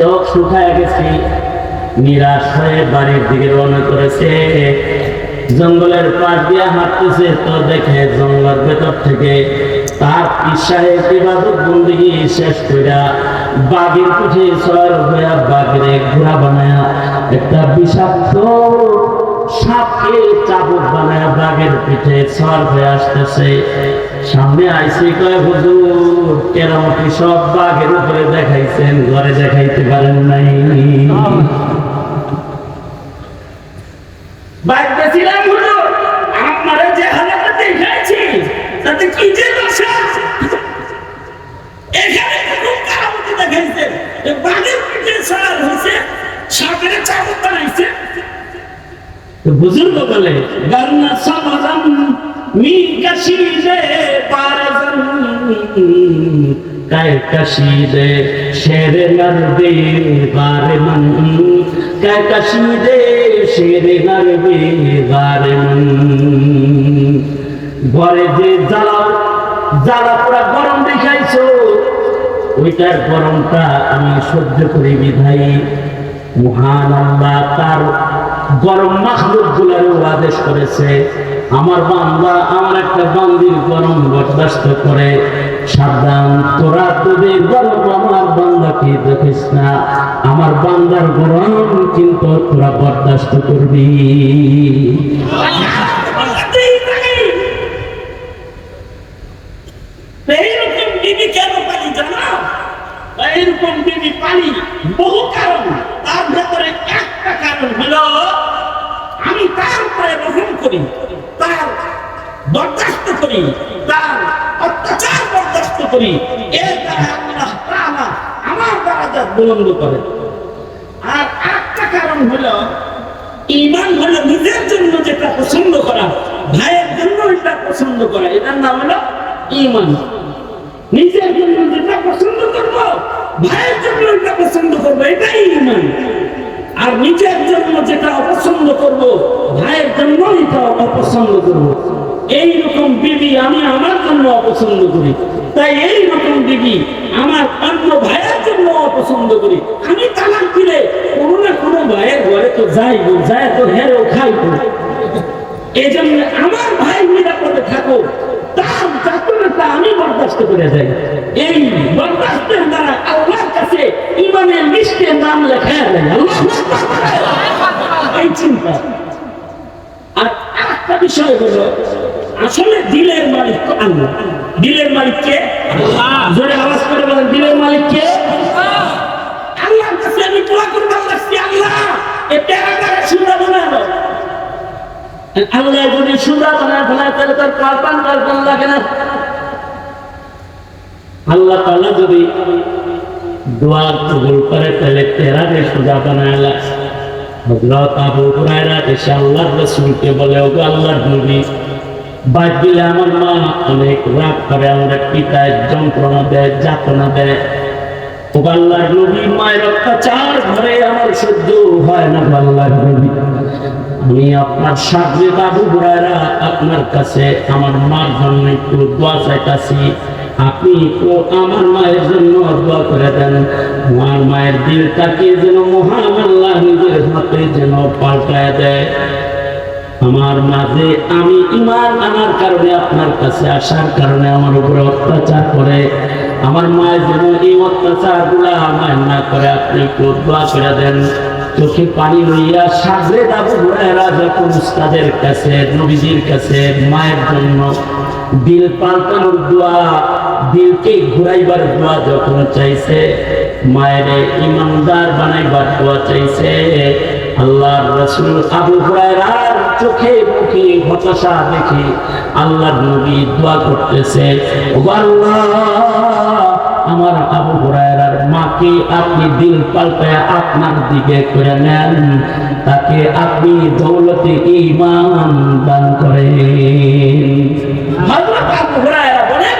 চোখ শুকায় গেছে, নিরাশ হয়ে বাড়ির দিকে রওনা করেছে। জঙ্গলের পাশ দিয়ে হাঁটতেছে, তো দেখে জঙ্গলের ভেতর থেকে তার ঈশায় ইবাদত বন্দেগী শেষ কইরা বাঘের পিঠে সওয়ার হইয়া বাঘের ঘোড়া বানায়া একটা বিষাক্ত সাপকে চাবুক বানায়া বাঘের পিঠে সওয়ার হয়ে আসতেছে। সামনে আইসি কয়, হুজুর কেরামতি সব বাঘের উপরে দেখাইছেন, ঘরে দেখাইতে পারেন নাই। বাঘ গেছিলাম হুজুর, আপনারা যে হালাতে দেখাইছি তাতে কি যে দশা, এখানে কোন কেরামতি দেখাইছেন, বাঘের পিঠে সওয়ার হইছে, সাপের চাবুক বানাইছে। বুজুর্গ বলে, গারনা সামাজাম মি কাশিদে পারজান কায় কাশিদে শেরে নরবে বারে মন কায় কাশিদে শেরে নরবে বারে মন। ঘরে যে জ্বালা পোড়া গরম দেখাইছো, ওইটার গরমটা আমি সহ্য করি বিধাই মহান আল্লাহ তার গরম মাখলুক গুলারও আদেশ করেছে, আমার বান্দা আমার একটা বান্দির গরম বরদাস্ত করে, সাবধান তোরা তোদের গরম আমার বান্দাকে দেখিস না, আমার বান্দার গরম কিন্তু তোরা বরদাস্ত করবি। এইরকম বিবি কেন পালি জানো? এইরকম বিবি পালি বহু কারণ, তার ভেতরে একটা কারণ হলো আমি তার উপরে রহম করি, তার বরদাস্ত করি, তার অত্যাচার বরদাস্ত করি, এর দ্বারা আল্লাহ তাআলা আমার দরজা বুলন্দ করে। আর একটা কারণ হলো ঈমান হলো নিজের জন্য যেটা পছন্দ করা, ভাইয়ের জন্য এটা পছন্দ করা, এটার নাম হলো ঈমান। নিজের জন্য যেটা পছন্দ করব, ভাইয়ের জন্য এটা পছন্দ করবো, এটাই ঈমান। আর নিজের জন্য যেটা অপছন্দ করব, ভাইয়ের জন্য এটা অপছন্দ করব। এইরকম বিবি আমি আমার জন্য অপছন্দ করি, তাই এইরকম বিবি আমার অন্য ভাইয়ের জন্য অপছন্দ করি। আমি তালাক দিলে কোনো না কোনো ভাইয়ের ঘরে তো যাইব, যায় তো হেরেও খাইব। এই জন্য আমার ভাই নিরাপদে থাকো, তার যাতনাটা আমি বরদাস্ত করে যাই। এই বরদাস্তের দ্বারা আল্লাহর কাছে ঈমানের লিস্টে নাম লেখা যায়। এই চিন্তা। আর একটা বিষয় হলো, আসলে দিলের মালিক আল্লাহ। দিলের মালিক কে? আল্লাহ। জোরে আওয়াজ করে বলেন, দিলের মালিক কে? আল্লাহর কাছে আমি দোয়া করবার লাগছি, আল্লাহ এই টেরাটারে সুন্দর বানাও। আল্লাহ যদি সুন্দর বানায় ফেলায় তাহলে তার কল্পন লাগে না। আল্লাহ তাআলা যদি দোয়া কবুল করে তাহলে টেরাকে সুন্দর বানায়। হযরত আবু হুরায়রা এসে আল্লাহর রাসূলকে বলে, ওগো আল্লাহর নবী, বাদ দিলে আমার মা অনেক রাগ করে, আমরা পিতায় যন্ত্রণা দেয়, যাতনা দেয়। ওগো আল্লাহর নবী, মায়ের অত্যাচার ঘরে আমার সহ্য হয় না। আল্লাহর নবী, আমি আপনার শাগরেদ আবু হুরায়রা আপনার কাছে আমার মার জন্য একটু দোয়া চাইতাছি, আপনি একটু আমার মায়ের জন্য দোয়া করে দেন। আমার মায়ের দিলটাকে যেন মহান আল্লাহ নিজের হাতে যেন পাল্টায় দেয়। আমার মাঝে আমি ঈমান আনার কারণে, আপনার কাছে আসার কারণে আমার উপরে অত্যাচার করে, আমার মায়ের যেন এই অত্যাচার গুলা আমায় না করে, আপনি একটু দোয়া করে দেন। চোখে পানি লইয়া শাগরেদ আবু হুরায়রা যখন উস্তাদের কাছে, নবীজির কাছে মায়ের জন্য দিল পাল্টানোর দোয়া, দিলকে ঘুরাইবার দোয়া যখন চাইছে, মায়ের ইমানদার বানাইবার দোয়া চাইছে, আল্লাহর রাসূল আবু হুরায়রার চোখে মুখে হতাশা দেখে আল্লাহর নবী দোয়া করতেছে, ও আল্লাহ আমার আবু হুরায়রার মাকে আপনি দিল পাল্টায় আপনার দিকে করে নেন, তাকে আপনি দৌলতে ঈমান দান করেন। হযরত আবু হুরায়রা বলেন,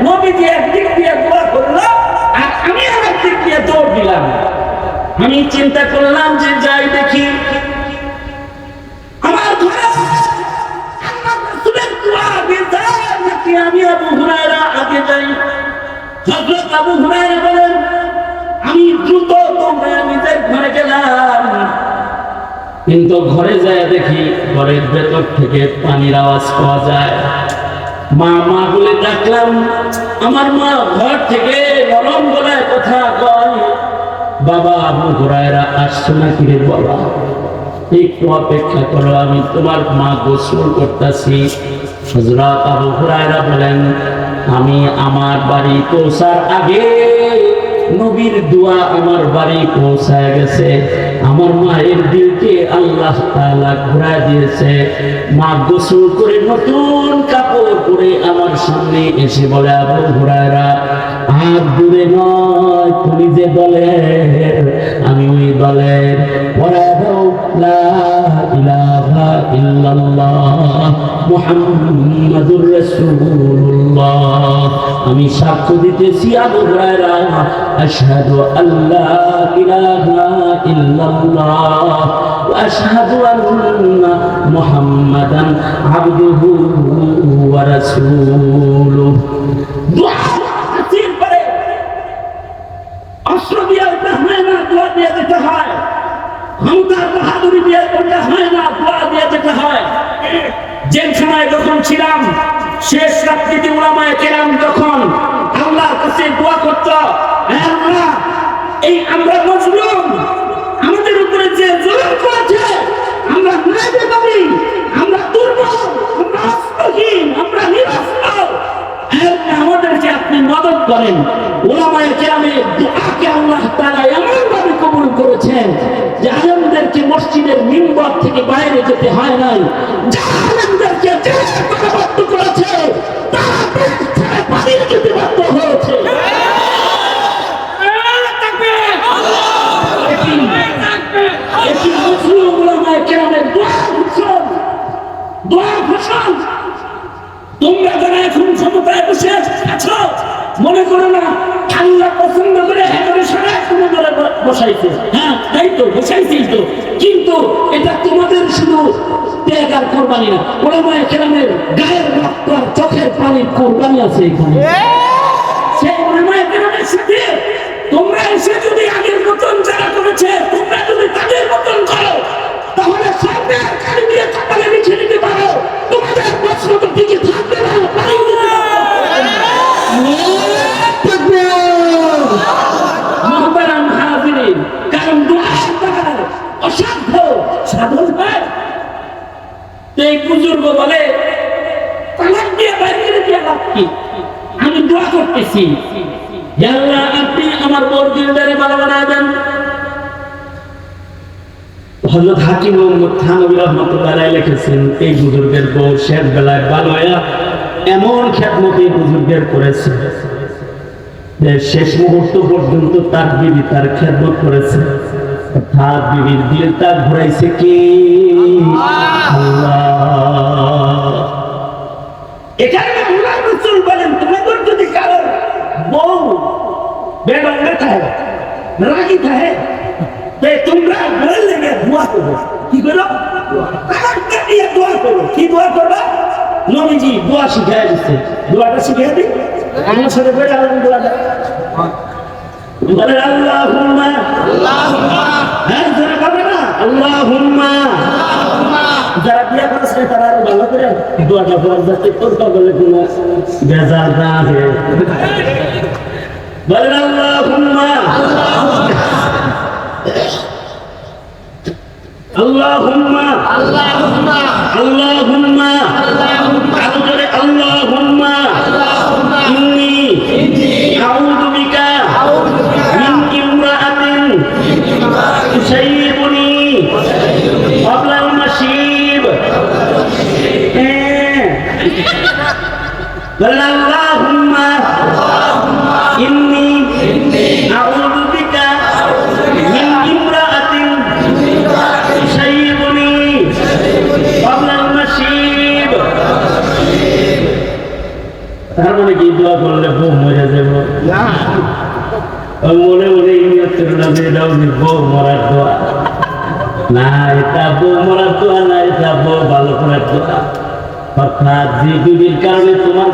নবীজি একদিক দিয়ে দোয়া করলো আর আমি আরেক দিক দিয়ে দৌড় দিলাম। আমি চিন্তা করলাম যে যাই দেখি আমার ঘরে আল্লাহর রাসূলের দোয়া আগে যায় নাকি আমি আবু হুরায়রা আগে যাই। হযরত আবু হুরায়রা বলেন, আমি দ্রুত দৌড়ে কিন্তু ঘরে যায় দেখি ঘরের ভেতর থেকে পানির আওয়াজ পাওয়া যায়। মা মা বলে ডাকলাম, আমার মা ঘর থেকে নরম গলায় কথা কয়, বাবা আবু হুরায়রা আসছো নাকি রে বাবা, একটু অপেক্ষা করো, আমি তোমার মা গোসল করতেছি। হযরত আবু হুরায়রা বলেন, আমি আমার বাড়ি পৌঁছার আগে নবীর দোয়া আমার বাড়ি পৌঁছায় গেছে। আমার মায়ের দিলকে আল্লাহ তাআলা ঘুরায় দিয়েছে। মা গোসল করে নতুন কাপড় পরে আমার সামনে এসে বলে, আবু হুরায়রা, আর দূরে নয়, তুমি যে দলের আমি ওই দলের। পড়া দাও লা ইলাহা ইল্লাল্লাহ মুহাম্মাদুর রাসূলুল্লাহ। আমি সাক্ষ্য দিতেছি আবু হুরায়রা, আশহাদু আল্লা ইলাহা ইল্লাল্লাহ ওয়া আশহাদু আন্না মুহাম্মাদান আবদুহু ওয়া রাসূলুহু। দোয়া হাসিল করে অস্ত্র দিয়ে উঠতে হয় না, দোয়া দিয়ে যেতে হয়। ক্ষমতার বাহাদুরি দিয়ে করতে হয় না, দোয়া দিয়ে যেতে হয়। জেলখানায় যখন ছিলাম, শেষ রাত্রিতে উলামায়ে কেরাম যখন আল্লাহর কাছে দোয়া করত, হে আল্লাহ, এই আমরা মজলুম, আমাদের উপরে যে জুলুম করেছে, আমরা নাইতে পারি, আমরা দুর্বল, আমরা অস্ত্রহীন, আমরা নিরস্ত্র, হে আল্লাহ, আমাদেরকে আপনি মদদ করেন। উলামায়ে কেরামের দোয়াকে আল্লাহ তাআলা এমনভাবে কবুল করেছেন যে আলেমদেরকে মসজিদের মিম্বর থেকে বাইরে যেতে হয় নাই। জালেমদেরকে জেলে বাধ্য করেছে, তারা দেশ ছেড়ে পালিয়ে যেতে বাধ্য হয়েছে। এটি মুসলিম উলামায়ে কেরামের দোয়া ঘোষণ, দোয়া ঘোষণ। তোমরা যারা এখন ক্ষমতায় বসে আছো, মনে করো না আল্লাহ পছন্দ করে হেঁটে সরাই তোমাদের বসাইছে। হ্যাঁ, তাই তো বসাইছেই তো, কিন্তু এটা তোমাদের শুধু ত্যাগ আর কোরবানি না, উলামায়ে কেরামের গায়ের রক্ত আর চোখের পানির কোরবানি আছে এখানে। সেই উলামায়ে কেরামের সাথে তোমরা এসে যদি আগের মতন যারা করেছে, তোমরা যদি তাদের মতন করো, তাহলে সামনে আর কালি দিয়ে কপালে লিখে নিতে পারো, তোমাদের প্রশ্ন তো টিকে থাকবে না। মুহতারাম হাজিরিন, কারণ দোয়া অসাধ্য সাধন হয়। এই বুজুর্গ বলে, তালাক দিয়ে বাইরে দিয়ে লাভ কি? আমি দোয়া করতেছি, হে আল্লাহ, আপনি আমার বউর দিলদারে ভালো বানায় দেন। হযরত হাকিম মুহাম্মদ থানভী রাহমাতুল্লাহ আলাইহি লিখেছেন, এই বুজুর্গের বউ শেষ বেলায় ভালো হয়ে এমন খেদমত এই বুজুর্গের করেছে যে শেষ মুহূর্ত পর্যন্ত তার বিবি তার খেদমত করেছে। অর্থাৎ বিবির দিলটা ঘুরাইছে কি আল্লাহ। এখানে আল্লাহ রাসূল বলেন, তোমাদের যদি কারো বউ বেডঙ্গা থাকে, রাগী থাকে, তোমরা ঘরের লেগে দোয়া করো। কি করো? দোয়া করো। কি দোয়া করবা? নবীজি দোয়া শিখাই দিচ্ছে। দোয়াটা শিখিয়ে দিই, আমার সাথে বলে দোয়াটা বলে, আল্লাহুম্মা, হ্যাঁ যারা পাবে না আল্লাহুম্মা, যারা বিয়ে করেছে তারা আরো ভালো করে দোয়াটা পড়া যাতে তোর বলে কোনো বেজার না হয়। বলেন আল্লাহুম্মা, আল্লাহুম্মা, আল্লাহুম্মা, আল্লাহুম্মা, আল্লাহুম্মা, ইন্নী আউযু বিকা মিন ইমরাআতিন তুসাইবুনি ক্বাবলাল মাশিব। আল্লাহুম্মা ইন্নী আউযু বিকা মিন ইমরাআতিন তুসাইবুনি ক্বাবলাল মাশিব। তার মানে কি দোয়া করলে বউ মরে যাবো? মনে মনে নিয়ত করে না যে এটাও বউ মরার দোয়া না, এটা বউ মরার দোয়া না, এটা বউ ভালো করার দোয়া। অর্থাৎ যে বিবির কারণে তোমার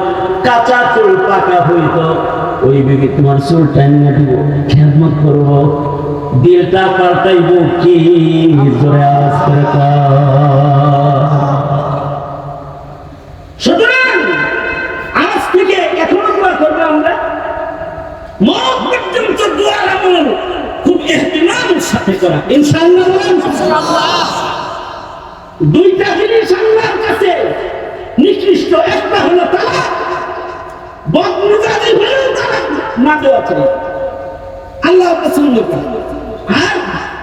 কাঁচা চুল পাকা হইতো, ওই বিবি তোমার চুল টাইম দিব, খেদমত করবো, দিলটা পাল্টাইব কি জোরে আওয়াজ করে সুতরাং আজ থেকে এখনো দোয়া করবো আমরা মত পর্যন্ত দোয়ার আমল খুব ইহতিমামের সাথে করা ইনশাআল্লাহ দুইটা জিনিস আল্লাহর কাছে নিকৃষ্ট একটা হলো তালাক বদমেজাজি হলেও তালাক না দেওয়া চাই আল্লাহ পছন্দ করে আর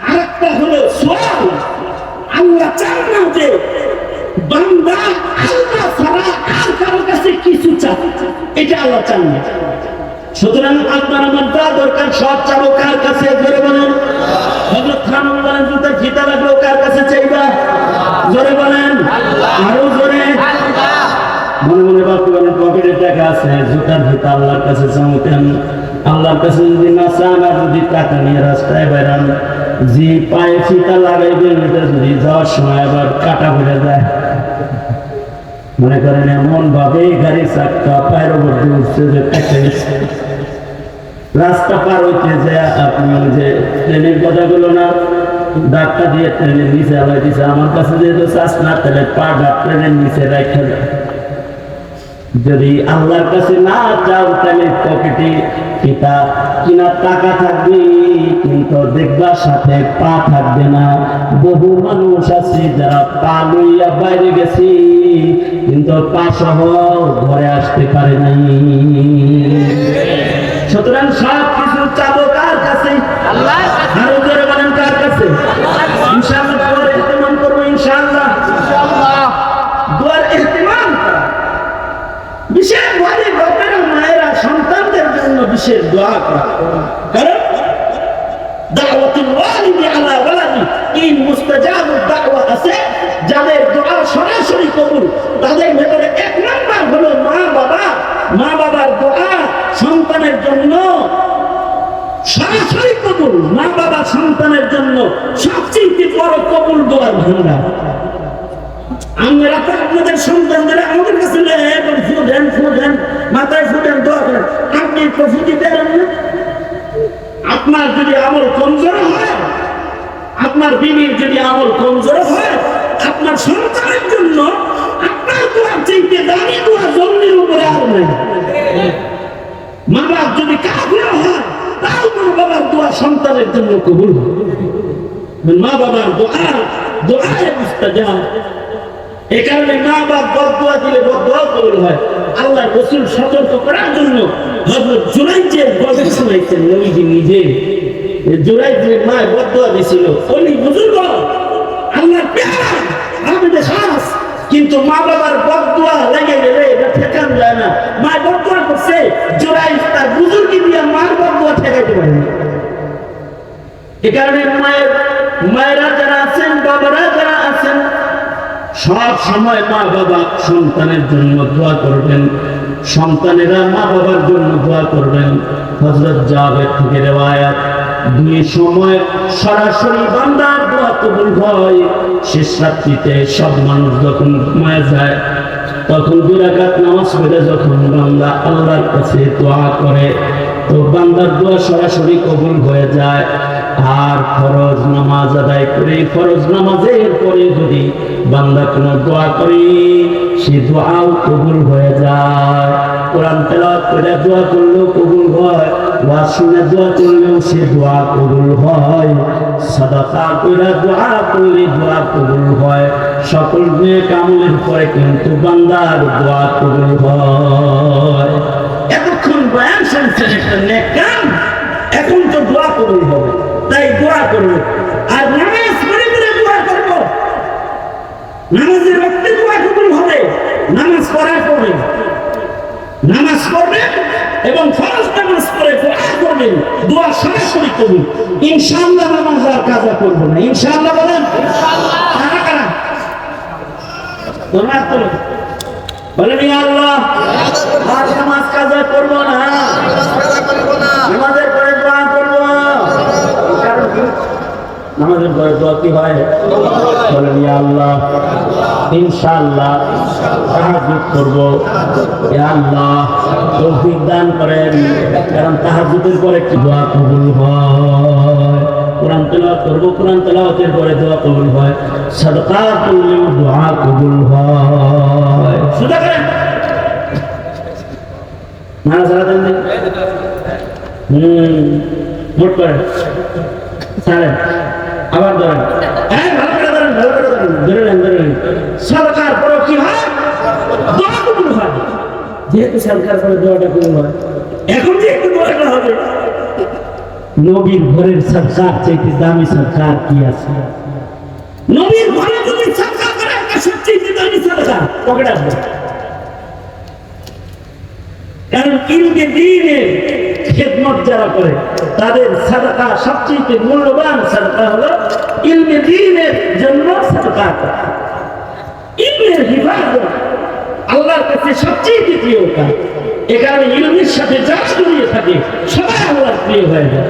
আরেকটা হলো সোয়াল আল্লাহ চান না যে বান্দা আল্লাহ ছাড়া আর কারো কাছে কিছু চায় এটা আল্লাহ চান না সুতরাং আপনার আমার যা দরকার সব চাবো কার কাছে জোরে বলেন হযরত খানম বলেন জুতা ফিতা লাগলো কার কাছে চাইবা জোরে বলেন আরো জোরে মনে মনে বাপু বলেন পকেটে টাকা আছে জুতার ফিতা আল্লাহর কাছে চাইতেন আল্লাহর কাছে যদি না চান আর যদি টাকা নিয়ে রাস্তায় বেরান যে পায়ে ফিতা লাগাইবেন এটা যদি যাওয়ার সময় আবার কাটা পড়ে যায় মনে করেন এমন ভাবে গাড়ি চাক্কা পায়ের উপর দিয়ে উঠছে যে রাস্তা পার হইতে যে আপনি যে ট্রেনের কথাগুলো না ডাক্তার দিয়ে ট্রেনের নিচে আলাই দিছে আমার কাছে যেহেতু চাষ না তাহলে পা ডাক ট্রেনের নিচে রেখে যদি আল্লাহর কাছে না চাও তাহলে পকেটে পিতা কিনা টাকা থাকবে কিন্তু দেখবার সাথে পা থাকবে না বহু মানুষ আছে যারা পা লইয়া বাইরে গেছে কিন্তু পা সহ ঘরে আসতে পারে নাই সুতরাং সব কিছু চাবো কার কাছে আল্লাহর কাছে আরো জোরে বলেন কার কাছে ইনশাআল্লাহ দোয়ার ইহতিমাম করব ইনশাআল্লাহ দোয়ার ইহতিমাম বিশেষ ভাবে বাপেরা মায়েরা সন্তানদের জন্য বিশেষ দোয়া করা কারণ দাওয়াতুল ওয়ালিদি আলা ওয়ালাদি ইন মুস্তাজাবুদ দাওয়া আছে যাদের দোয়া সরাসরি কবুল তাদের ভেতরে এক নাম্বার হলো মা বাবার দোয়া সন্তানের জন্য সরাসরি কবুল মা বাবা সন্তানের জন্য সবচেয়ে বড় কবুল দোয়ার ভান্ডার আমরা তো আপনাদের সন্তানদের আমাদের কাছে ফুদেন মাথায় ফুদেন দোয়া করেন আপনি প্রফিটি দেন না আপনার যদি আমল কমজোর হয় আপনার বিবির যদি আমল কমজোর হয় আপনার সন্তানের জন্য আপনার দোয়ার চাইতে দামি দোয়া জমির উপরে আর নেই মা বাপ যদি কাফির হয় তাও মা বাবার দোয়া সন্তানের জন্য কবুল মা বাবার দোয়ায় মুস্তাজাব এই কারণে মা বাপ বদদোয়া দিলে বদদোয়া কবুল হয় আল্লাহ রাসূল সতর্ক করার জন্য হযরত জুরাইজের গল্প শোনাইছেন নবীজি নিজে জুরাইজের মা বদদোয়া দিছিল ওই বুজুর্গ আল্লাহর পেয়ারা আমাদের খাস কিন্তু মা বাবার বদদোয়া লেগে গেলে এটা ঠেকান যায় না মা বদদোয়া করছে জুরাইজ তার বুজুর্গি দিয়ে মার বদদোয়া ঠেকাইতে পারে না এই কারণে মায়েরা যারা আছেন বাবারা যারা আছেন সব সময় মা বাবা সন্তানের জন্য দোয়া করবেন সন্তানেরা মা বাবার জন্য দোয়া করবেন হযরত জাবের থেকে রিওয়ায়াত দুই সময় সরাসরি বান্দার দোয়া কবুল হয় শেষ রাত্রিতে সব মানুষ যখন ঘুমায় যায় তখন 2 রাকাত নামাজ পড়ে যখন বান্দা আল্লাহর কাছে দোয়া করে তো বান্দার দোয়া সরাসরি কবুল হয়ে যায় আর ফরজ নামাজ আদায় করে ফরজ নামাজের পরে যদি বান্দা কোনো দোয়া করে সে দোয়াও কবুল হয়ে যায় কোরআন তেলাওয়াত করে দোয়া করলেও কবুল হয় ওয়াজ শুনে দোয়া করলেও সে দোয়া কবুল হয় সাদাকা করে দোয়া করলে দোয়া কবুল হয় সকল নেক আমলের পরে কিন্তু বান্দার দোয়া কবুল হয় এতক্ষণ বয়ান শুনছেন একটা নেক কাম এখন তো দোয়া কবুল হবে তাই দোয়া করব আর নামাজ পড়ে দোয়া করব নামাজের ওয়াক্তে দোয়া কবুল হবে নামাজ পড়ার পরে নামাজ পড়বেন এবং ফরজ নামাজ পড়ে দোয়া করবেন দোয়া সরাসরি কবুল ইনশাআল্লাহ নামাজ আর কাজা করব না ইনশাআল্লাহ বলেন ইনশাআল্লাহ কারা কারা তোমরা তো বলেন ইয়া আল্লাহ আর নামাজ কাজা করব না নামাজের পরে দোয়া করব নামাজের পরে দোয়া কি হয় বলেন ইয়া আল্লাহ ইনশাআল্লাহ তাহাজ্জুদ করব ইয়া আল্লাহ তৌফিক দান করেন কারণ তাহাজ্জুদের পরে কি দোয়া কবুল হয় কোরআন তেলাওয়াত করবো, কোরআন তেলাওয়াতের পরে দোয়া কবুল হয়, সাদকা করলেও দোয়া কবুল হয়। সুদা করেন না সারা দেন মোট করেন ছাড়েন আবার ধরেন, হ্যাঁ ভালো করে ধরেন, ভালো করে ধরেন, ধরে নেন ধরে নেন। সরকার পরে কি হয়? দোয়া কবুল হয়। যেহেতু সরকার পরে দোয়াটা কবুল হয়, এখন যে একটু দোয়াটা হবে, নবীর ঘরের সরকার চাইতে দামি সরকার কি আছে? নবীর ঘরে যদি সরকার করে একটা সবচেয়ে দামি সরকার পকেটে আসবে। কারণ ইলমে দ্বীনের খেদমত যারা করে তাদের সাদকা সবচেয়ে মূল্যবান সাদকা হলো ইলমে দ্বীনের জন্য সাদকা করা। ইলমের হিফাজত আল্লাহর কাছে সবচেয়ে প্রিয় কাজ। এ কারণে ইলমের সাথে যা জড়িয়ে থাকে সবাই আল্লাহর প্রিয় হয়ে যায়।